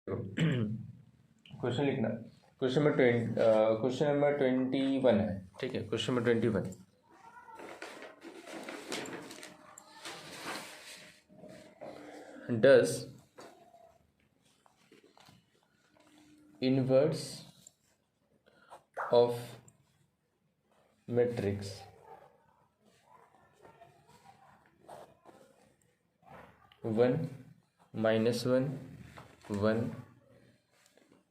Question लिखना। Question number 21 है, ठीक है। Question number 21, does inverse of matrix one minus one one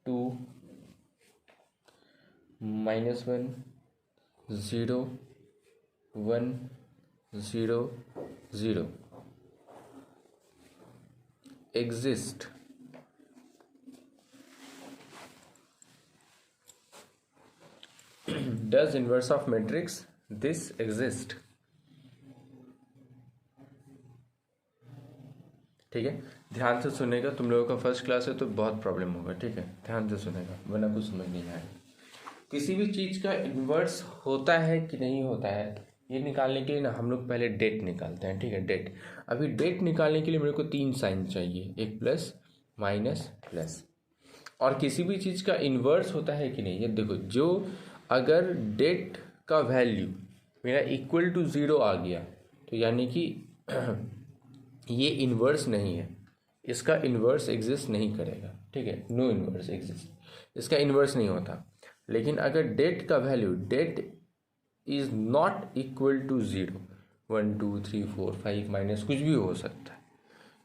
two minus one zero one zero zero exist does inverse of matrix this exist? ठीक है, ध्यान से सुनेगा। तुम लोगों का फर्स्ट क्लास है तो बहुत प्रॉब्लम होगा, ठीक है। ध्यान से सुनेगा वरना कुछ समझ नहीं आएगा। किसी भी चीज़ का इन्वर्स होता है कि नहीं होता है ये निकालने के लिए ना हम लोग पहले डेट निकालते हैं, ठीक है। डेट, अभी डेट निकालने के लिए मेरे को 3 साइन चाहिए, एक प्लस माइनस प्लस। और किसी भी चीज़ का इन्वर्स होता है कि नहीं ये देखो। जो अगर डेट का वैल्यू मेरा इक्वल टू 0 आ गया तो यानी कि ये इन्वर्स नहीं है, इसका इन्वर्स एग्जिस्ट नहीं करेगा, ठीक है। नो इन्वर्स एग्जिस्ट, इसका इन्वर्स नहीं होता। लेकिन अगर डेट का value det is not equal to 0, 1 2 3 4 5 minus कुछ भी हो सकता है,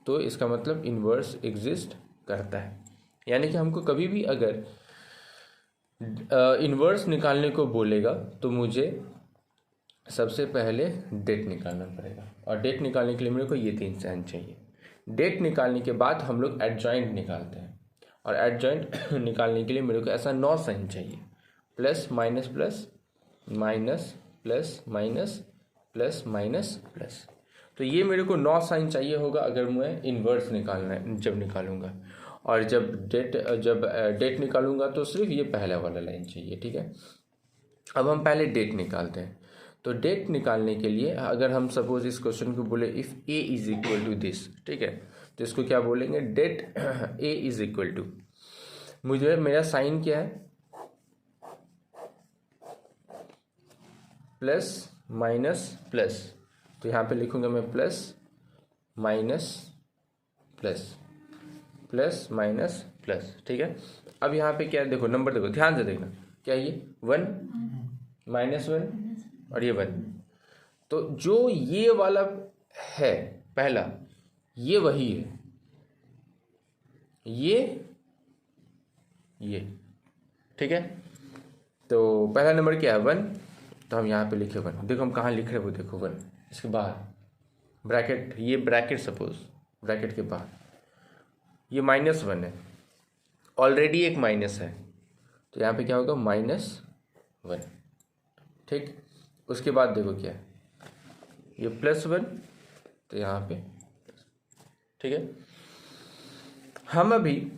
तो इसका मतलब इन्वर्स एग्जिस्ट करता है। यानी कि हमको कभी भी अगर इन्वर्स निकालने को बोलेगा तो मुझे सबसे पहले डेट निकालना पड़ेगा। और डेट निकालने के लिए मेरे को ये 3 साइन चाहिए। डेट निकालने के बाद हम लोग एडजॉइंट निकालते हैं, और एडजॉइंट निकालने के लिए मेरे को ऐसा 9 साइन चाहिए, plus minus plus minus plus minus plus minus plus. तो ये मेरे को 9 साइन चाहिए होगा अगर मैं इन्वर्स निकालना है, जब निकालूंगा। और जब डेट निकालूंगा तो सिर्फ ये पहला वाला लाइन चाहिए, ठीक है। अब हम पहले डेट निकालते हैं। तो डेट निकालने के लिए अगर हम सपोज इस क्वेश्चन को बोले if A is equal to this, ठीक है, तो इसको क्या बोलेंगे, det A is equal to, मुझे मेरा साइन क्या है, प्लस माइनस प्लस। तो यहाँ पे लिखूंगा मैं plus minus plus, plus minus plus, ठीक है। अब यहाँ पे क्या है, देखो नंबर देखो, ध्यान से देखना, क्या है ये 1 माइनस 1 और ये 1। तो जो ये वाला है पहला, ये वही है, ये ठीक है। तो पहला नंबर क्या है 1, तो हम यहाँ पे लिखे 1। देखो हम कहाँ लिख रहे हैं वो देखो 1, इसके बाहर ब्रैकेट, ये ब्रैकेट सपोज ब्रैकेट के बाहर ये -1 है, ऑलरेडी एक माइनस है, तो यहाँ पे क्या होगा -1, ठीक। उसके बाद देखो क्या है, ये +1, तो यहाँ पे, ठीक है। हम अभी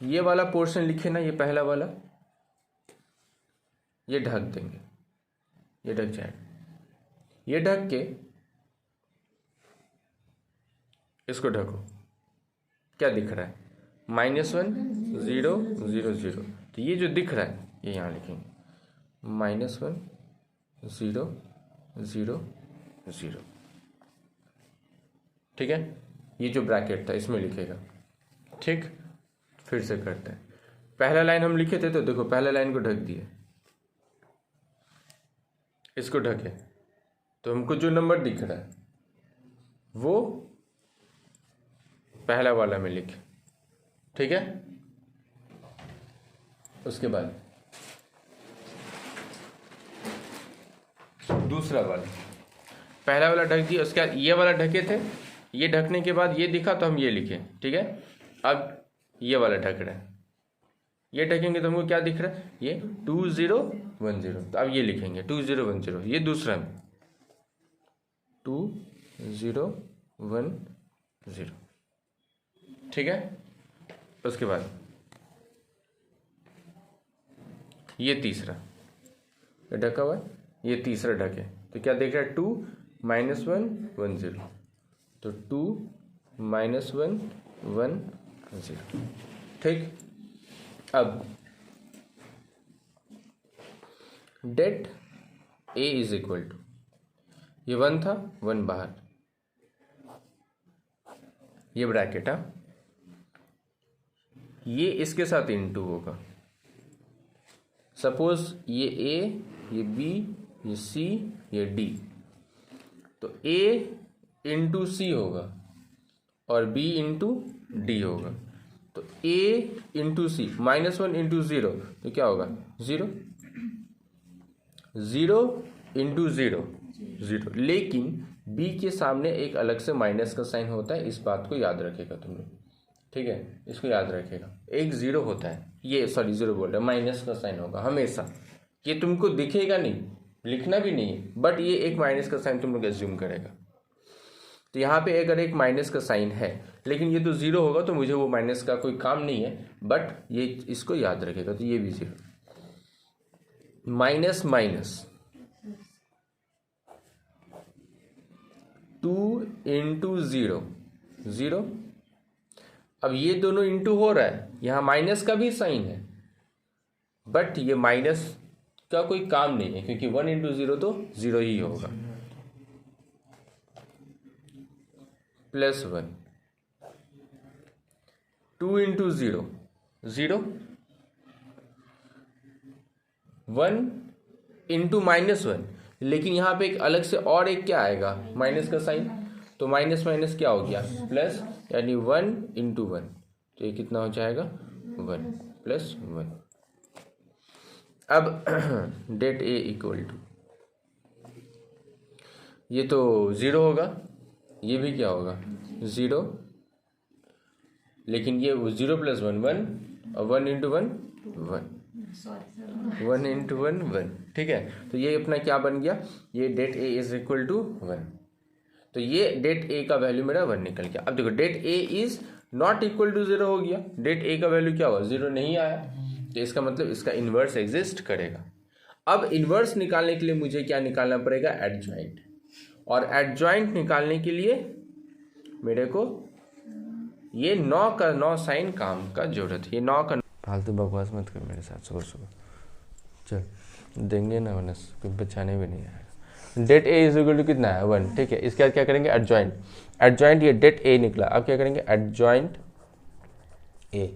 ये वाला पोर्शन लिखे ना, ये पहला वाला, ये ढक देंगे, ये ढक जाएगा। ये ढक के इसको ढको, क्या दिख रहा है, -1 0 0 0। तो ये जो दिख रहा है ये यहाँ लिखेंगे, -1 0 0 0, ठीक है। ये जो ब्रैकेट था इसमें लिखेगा, ठीक। फिर से करते हैं, पहला लाइन हम लिखे थे तो देखो पहला लाइन को ढक दिए, इसको ढके, तो हमको जो नंबर दिख रहा है वो पहला वाला में लिखे, ठीक है। उसके बाद दूसरा वाला, पहला वाला ढक दिया, उसके बाद ये वाला ढके थे, ये ढकने के बाद ये दिखा तो हम ये लिखे, ठीक है। अब ये वाला ढक रहा है, ये ढकेंगे तो हमको क्या दिख रहा है, ये 2 0 1 0। तो अब ये लिखेंगे 2 0 1 0, ये दूसरा में 2 0 1 0, ठीक है। उसके बाद ये तीसरा ढका हुआ है, ये तीसरा ढके, तो क्या देख रहा है 2 -1 1 0। तो 2 -1 1 0। ठीक, अब det A is equal to, ये 1 था, 1 बाहर, ये ब्रैकेट है, ये इसके साथ इनटू होगा। सपोज ये ए, ये बी, ये सी, ये डी, तो ए इंटू सी होगा और बी इंटू डी होगा। तो ए इंटू सी, -1 इंटू 0, तो क्या होगा 0, 0 इंटू 0, 0। लेकिन बी के सामने एक अलग से माइनस का साइन होता है, इस बात को याद रखेगा तुम लोग, ठीक है, इसको याद रखेगा। एक 0 होता है, ये सॉरी 0 बोल रहा है, माइनस का साइन होगा हमेशा, ये तुमको दिखेगा नहीं, लिखना भी नहीं है, बट ये एक माइनस का साइन तुम लोग एज्यूम करेगा। तो यहाँ पे अगर एक माइनस का साइन है, लेकिन ये तो 0 होगा, तो मुझे वो माइनस का कोई काम नहीं है, बट ये इसको याद रखेगा। तो ये भी 0, माइनस माइनस 2 इंटू 0, 0। अब ये दोनों इंटू हो रहा है, यहाँ माइनस का भी साइन है, बट ये माइनस का कोई काम नहीं है, क्योंकि 1 इंटू 0 तो 0 ही होगा। +1, 2 इंटू 0, 0, 1 इंटू -1, लेकिन यहाँ पे एक अलग से और एक क्या आएगा, माइनस का साइन, तो माइनस माइनस क्या हो गया प्लस, यानी 1 इंटू 1, तो ये कितना हो जाएगा 1 + 1। अब डेट ए इक्वल टू, ये तो 0 होगा, ये भी क्या होगा 0, लेकिन ये 0 + 1 1, और 1 इंटू 1 1, 1 इंटू 1 1, ठीक है। तो ये अपना क्या बन गया, ये det A is equal to 1। तो ये डेट ए का वैल्यू मेरा 1 निकल गया। अब देखो det A is not equal to 0 हो गया, डेट ए का वैल्यू क्या हुआ 0 नहीं आया, तो इसका मतलब इसका इन्वर्स एग्जिस्ट करेगा। अब इन्वर्स निकालने के लिए मुझे क्या निकालना पड़ेगा, एडजॉइंट, और एडजॉइंट निकालने के लिए मेरे को ये 9 का 9 साइन काम का जरूरत है। ये 9 का, फालतू बकवास मत कर मेरे साथ सुबह सुबह, चल देंगे ना, वरना कोई बचाने भी नहीं आएगा। Det A is equal to कितना है 1, ठीक है। इसके बाद क्या करेंगे, एडजॉइंट, एडजॉइंट ये डेट ए निकला, अब क्या करेंगे एडजॉइंट ए,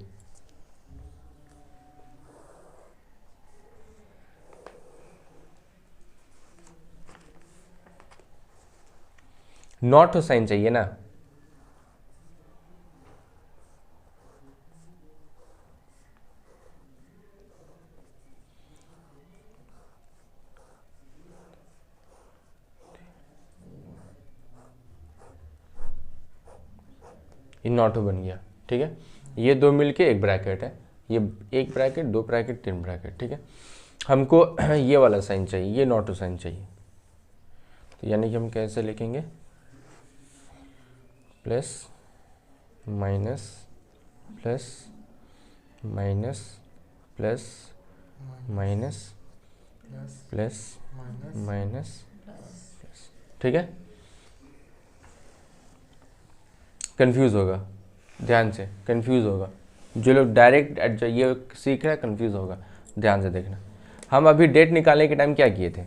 नॉट साइन चाहिए ना, ये नॉट बन गया, ठीक है। ये दो मिलके एक ब्रैकेट है, ये एक ब्रैकेट, 2 ब्रैकेट, 3 ब्रैकेट, ठीक है। हमको ये वाला साइन चाहिए, ये नॉट साइन चाहिए, तो यानी कि हम कैसे लिखेंगे, plus minus plus minus plus minus plus minus plus, ठीक है। कंफ्यूज होगा, ध्यान से कंफ्यूज होगा, जो लोग डायरेक्ट ये सीख रहे हैं कंफ्यूज होगा, ध्यान से देखना। हम अभी डेट निकालने के टाइम क्या किए थे,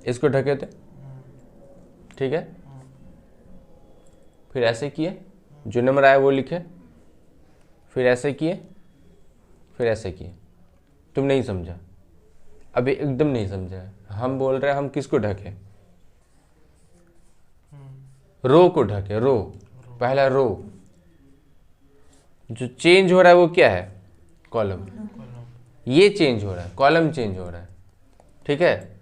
इसको ढके थे, ठीक है, फिर ऐसे किए, जो नंबर आया वो लिखे, फिर ऐसे किए, फिर ऐसे किए। तुम नहीं समझा, अभी एकदम नहीं समझा। हम बोल रहे हैं हम किसको ढके, रो को ढके, रो, पहला रो, जो चेंज हो रहा है वो क्या है, कॉलम, ये चेंज हो रहा है, कॉलम चेंज हो रहा है, ठीक है।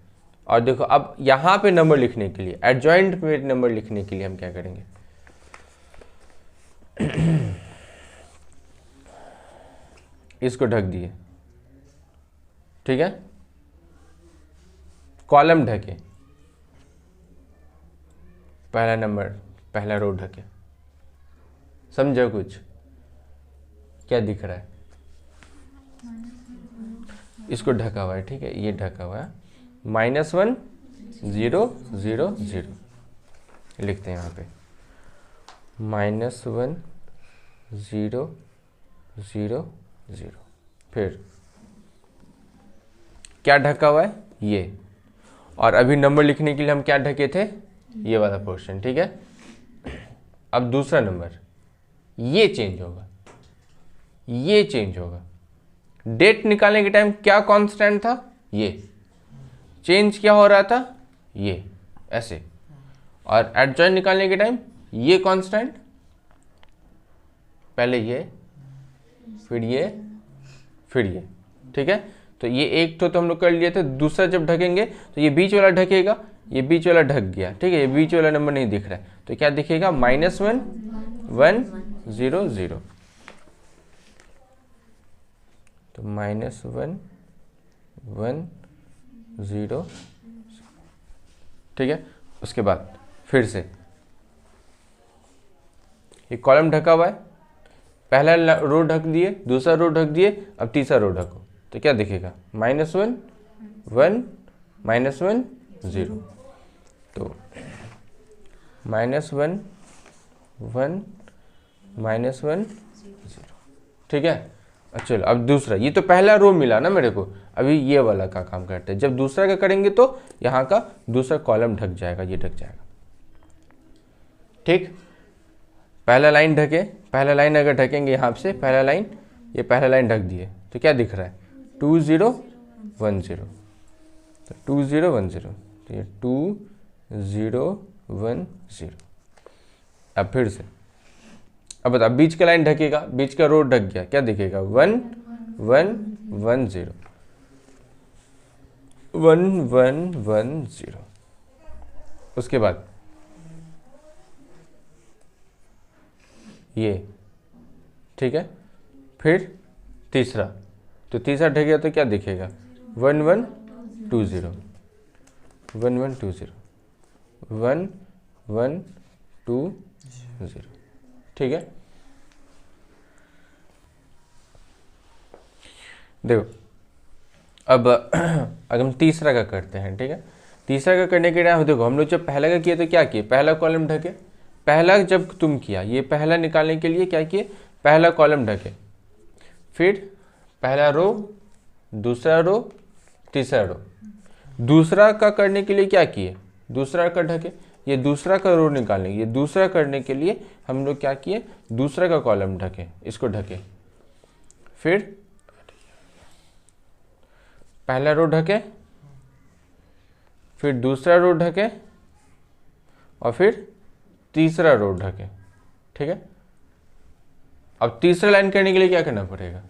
और देखो अब यहां पे नंबर लिखने के लिए, एडजॉइंट में नंबर लिखने के लिए हम क्या करेंगे, इसको ढक दिए, ठीक है, कॉलम ढके, पहला नंबर, पहला रो ढके, समझो कुछ क्या दिख रहा है, इसको ढका हुआ है, ठीक है, ये ढका हुआ है, -1 0 0 0 लिखते हैं यहाँ पे, -1 0 0 0। फिर क्या ढका हुआ है, ये, और अभी नंबर लिखने के लिए हम क्या ढके थे, ये वाला पोर्शन, ठीक है। अब दूसरा नंबर, ये चेंज होगा, ये चेंज होगा। डेट निकालने के टाइम क्या कांस्टेंट था, ये चेंज क्या हो रहा था, ये ऐसे, और एडजॉइंट निकालने के टाइम ये कांस्टेंट, पहले ये, फिर ये, फिर ये, ठीक है। तो ये एक तो हम लोग कर लिए थे, दूसरा जब ढकेंगे तो ये बीच वाला ढकेगा, ये बीच वाला ढक गया, ठीक है। ये बीच वाला नंबर नहीं दिख रहा है, तो क्या दिखेगा, -1 1 0 0। तो -1 1 0, ठीक है। उसके बाद फिर से ये कॉलम ढका हुआ है, पहला रो ढक दिए, दूसरा रो ढक दिए, अब तीसरा रो ढको, तो क्या दिखेगा, -1 1 -1 0। तो -1 1 -1 0, ठीक है। चलो अब दूसरा, ये तो पहला रो मिला ना मेरे को, अभी ये वाला का काम करते हैं। जब दूसरा का करेंगे तो यहाँ का दूसरा कॉलम ढक जाएगा, ये ढक जाएगा, ठीक। पहला लाइन ढके, पहला लाइन अगर ढकेंगे यहाँ से, पहला लाइन, ये पहला लाइन ढक दिए, तो क्या दिख रहा है, 2 0 1 0। तो 2 0 1 0, तो ये 2 0 1 0। अब फिर से, अब बता, बीच का लाइन ढकेगा, बीच का रो ढक गया, क्या दिखेगा, 1 1 1 0 1 1 1 0। उसके बाद ये, ठीक है। फिर तीसरा, तो तीसरा ढकेगा तो क्या दिखेगा, 1 1 2 0 1 1 2 0 1 1 2 0, ठीक है। देखो अब अगर हम तीसरा का करते हैं, ठीक है। तीसरा का करने के टाइम देखो, हम लोग जब पहला का किए तो क्या किए, पहला कॉलम ढके, पहला जब तुम किया, ये पहला निकालने के लिए क्या किए, पहला कॉलम ढके, फिर पहला रो, दूसरा रो, तीसरा रो। दूसरा का करने के लिए क्या किए, दूसरा का ढके, ये दूसरा का रो निकालने, ये दूसरा करने के लिए हम लोग क्या किए, दूसरा का कॉलम ढके, इसको ढके, फिर पहला रो ढके, फिर दूसरा रो ढके, और फिर तीसरा रो ढके, ठीक है। अब तीसरा लाइन करने के लिए क्या करना पड़ेगा,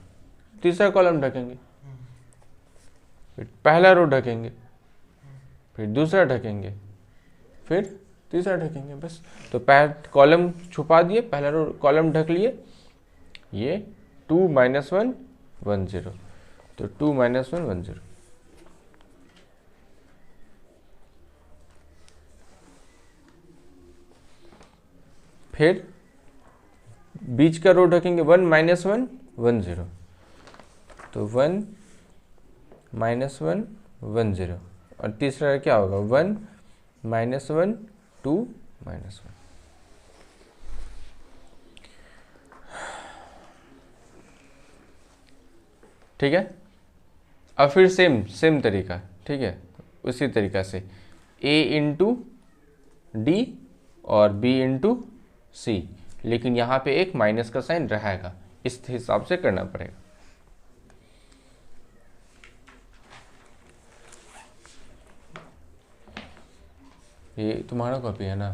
तीसरा कॉलम ढकेंगे, फिर पहला रो ढकेंगे, फिर दूसरा ढकेंगे, फिर तीसरा ढकेंगे, बस। तो पहला कॉलम छुपा दिए, पहला रो कॉलम ढक लिए, ये 2 -1 1 0, तो 2 -1 1 0। फिर बीच का रो ढकेंगे, 1 -1 1 0, तो 1 -1 1 0, और तीसरा क्या होगा, 1 -1 2 -1। ठीक है। अब फिर सेम तरीका, ठीक है, उसी तरीका से A इंटू डी और B इंटू सी, लेकिन यहाँ पे एक माइनस का साइन रहेगा, इस हिसाब से करना पड़ेगा। ये तुम्हारा कॉपी है ना,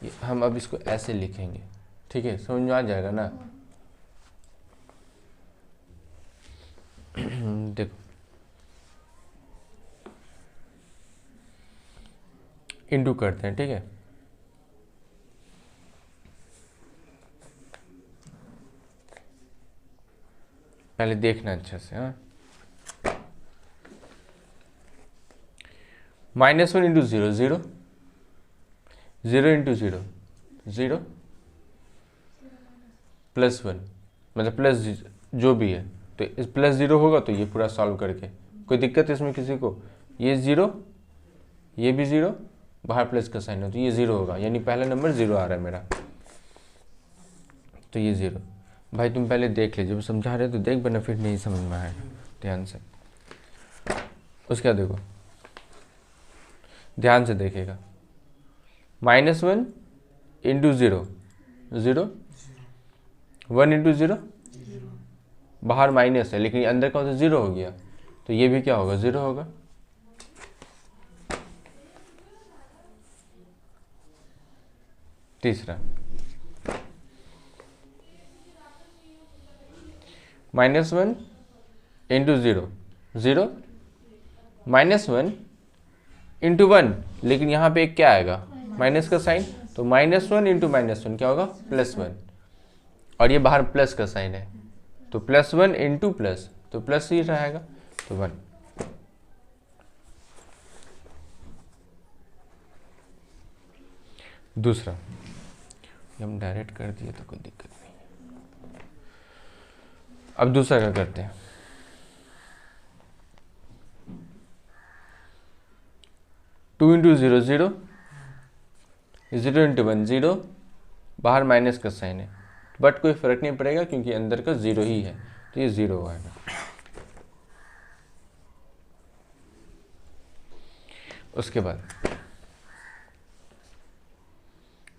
ये हम अब इसको ऐसे लिखेंगे, ठीक है, समझ में आ जाएगा ना। देखो इंटू करते हैं, ठीक है। पहले देखना अच्छे से, हाँ। -1 इंटू 0 0, 0 इंटू 0 0, +1 मतलब प्लस जो भी है, तो इस +0 होगा, तो ये पूरा सॉल्व करके कोई दिक्कत इसमें किसी को, ये 0, ये भी 0, बाहर प्लस का साइन है तो ये 0 होगा, यानी पहला नंबर 0 आ रहा है मेरा, तो ये 0। भाई तुम पहले देख लीजिए, जब समझा रहे तो देख, वरना फिर नहीं समझ में आएगा, ध्यान से। उसका देखो, ध्यान से देखेगा, -1 इंटू 0 0, 1 इंटू 0 बाहर माइनस है लेकिन अंदर कौन सा 0 हो गया, तो ये भी क्या होगा 0 होगा। तीसरा -1 इंटू 0 0, -1 इंटू 1, लेकिन यहाँ पे एक क्या आएगा माइनस का साइन, तो -1 इंटू -1 क्या होगा +1, और ये बाहर प्लस का साइन है तो +1 इंटू प्लस, तो प्लस ही रहेगा, तो 1। दूसरा हम डायरेक्ट कर दिए तो कोई दिक्कत नहीं। अब दूसरा क्या करते हैं, 2 इंटू 0 0, 0 इंटू 1 0, बाहर माइनस का साइन है बट कोई फर्क नहीं पड़ेगा क्योंकि अंदर का 0 ही है, तो ये 0 आएगा। उसके बाद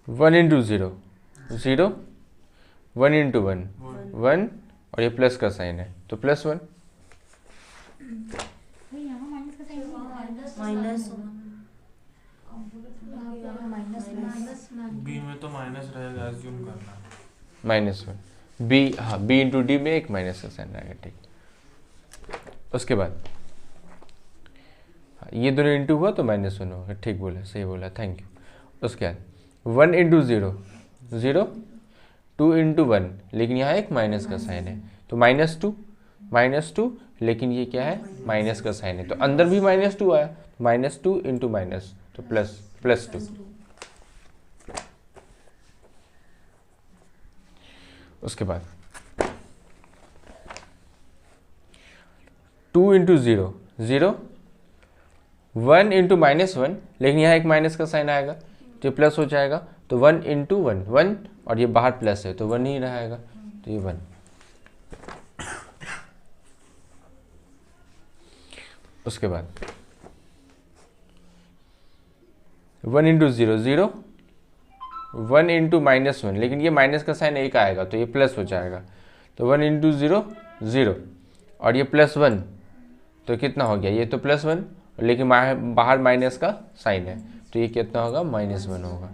1 इंटू 0 0, 1 इंटू 1 1, और ये प्लस का साइन है तो +1। बी में तो माइनस रहेगा, एज्यूम करना -1 बी, हाँ बी इंटू डी में एक माइनस का साइन रहेगा, ठीक। उसके बाद ये दोनों इंटू हुआ तो -1 होगा, ठीक बोला, सही बोला, थैंक यू। उसके बाद 1 इंटू 0 0, 2 इंटू 1, लेकिन यहाँ एक माइनस का साइन है तो -2, लेकिन ये क्या है माइनस का साइन है तो अंदर भी -2 आया, -2 इंटू माइनस तो +2। उसके बाद 2 इंटू 0 0, 1 इंटू -1, लेकिन यहाँ एक माइनस का साइन आएगा तो ये प्लस हो जाएगा, तो 1 इंटू 1 1, और ये बाहर प्लस है तो 1 ही रहेगा, तो ये 1। उसके बाद 1 इंटू 0 0, 1 इंटू -1, लेकिन ये माइनस का साइन एक आएगा तो ये प्लस हो जाएगा, तो 1 इंटू 0 0, और ये +1 तो कितना हो गया, ये तो +1, लेकिन बाहर माइनस का साइन है तो ये कितना होगा -1 होगा।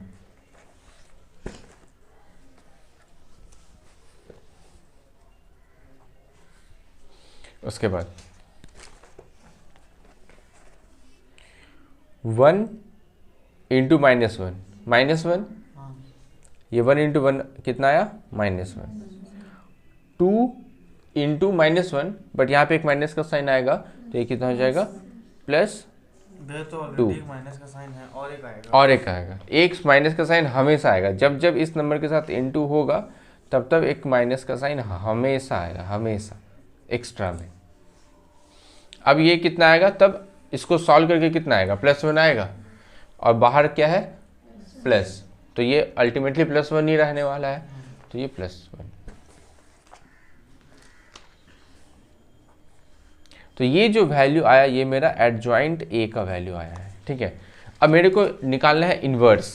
उसके बाद 1 इंटू -1 ये 1 इंटू 1 कितना आया -1, 2 इंटू -1, बट यहाँ पे एक माइनस का साइन आएगा तो ये कितना हो जाएगा +2, माइनस का साइन है और एक आएगा, एक माइनस का साइन हमेशा आएगा, जब जब इस नंबर के साथ इंटू होगा तब तब एक माइनस का साइन हमेशा आएगा, हमेशा एक्स्ट्रा में। अब ये कितना आएगा, तब इसको सॉल्व करके कितना आएगा +1 आएगा, और बाहर क्या है प्लस, तो ये अल्टीमेटली +1 ही रहने वाला है, तो ये +1। तो ये जो वैल्यू आया ये मेरा एडजॉइंट ए का वैल्यू आया है, ठीक है। अब मेरे को निकालना है इन्वर्स।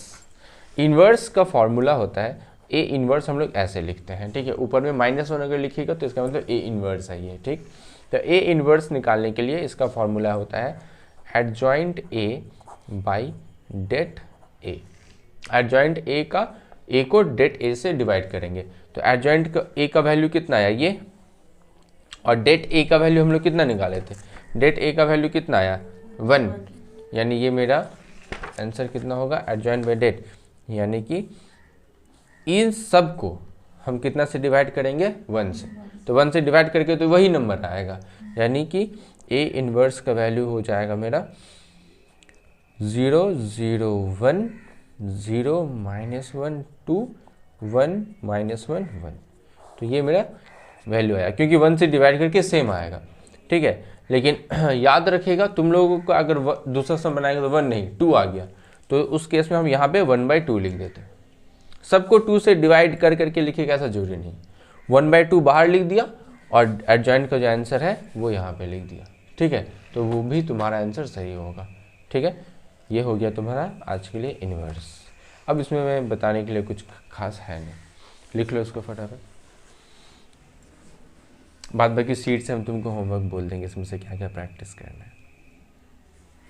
इन्वर्स का फॉर्मूला होता है ए इन्वर्स, हम लोग ऐसे लिखते हैं, ठीक है। ऊपर में -1 अगर लिखिएगा तो इसका मतलब ए इन्वर्स है ये, ठीक। तो ए इन्वर्स निकालने के लिए इसका फॉर्मूला होता है adjoint A by det A. Adjoint A का ए को डेट ए से डिवाइड करेंगे, तो एडजॉइंट ए का वैल्यू कितना आया ये, और डेट ए का वैल्यू हम लोग कितना निकाले थे, डेट ए का वैल्यू कितना आया 1, यानी ये मेरा आंसर कितना होगा एडजॉइंट बाई डेट, यानी कि इन सब को हम कितना से डिवाइड करेंगे 1 से, तो 1 से डिवाइड करके तो वही नंबर आएगा, यानी कि ए इन्वर्स का वैल्यू हो जाएगा मेरा 0 0 1 0 -1 2 1 -1 1, तो ये मेरा वैल्यू आया, क्योंकि 1 से डिवाइड करके सेम आएगा, ठीक है। लेकिन याद रखिएगा तुम लोगों को अगर दूसरा सम बनाएंगे तो 1 नहीं 2 आ गया, तो उस केस में हम यहाँ पे 1/2 लिख देते हैं। सबको 2 से डिवाइड कर करके लिखिएगा ऐसा जरूरी नहीं, 1/2 बाहर लिख दिया और एडजॉइंट का जो आंसर है वो यहाँ पे लिख दिया, ठीक है, तो वो भी तुम्हारा आंसर सही होगा, ठीक है। ये हो गया तुम्हारा आज के लिए इन्वर्स। अब इसमें मैं बताने के लिए कुछ खास है नहीं, लिख लो इसको फटाफट, बाद बाकी सीट से हम तुमको होमवर्क बोल देंगे इसमें से क्या क्या प्रैक्टिस करना है।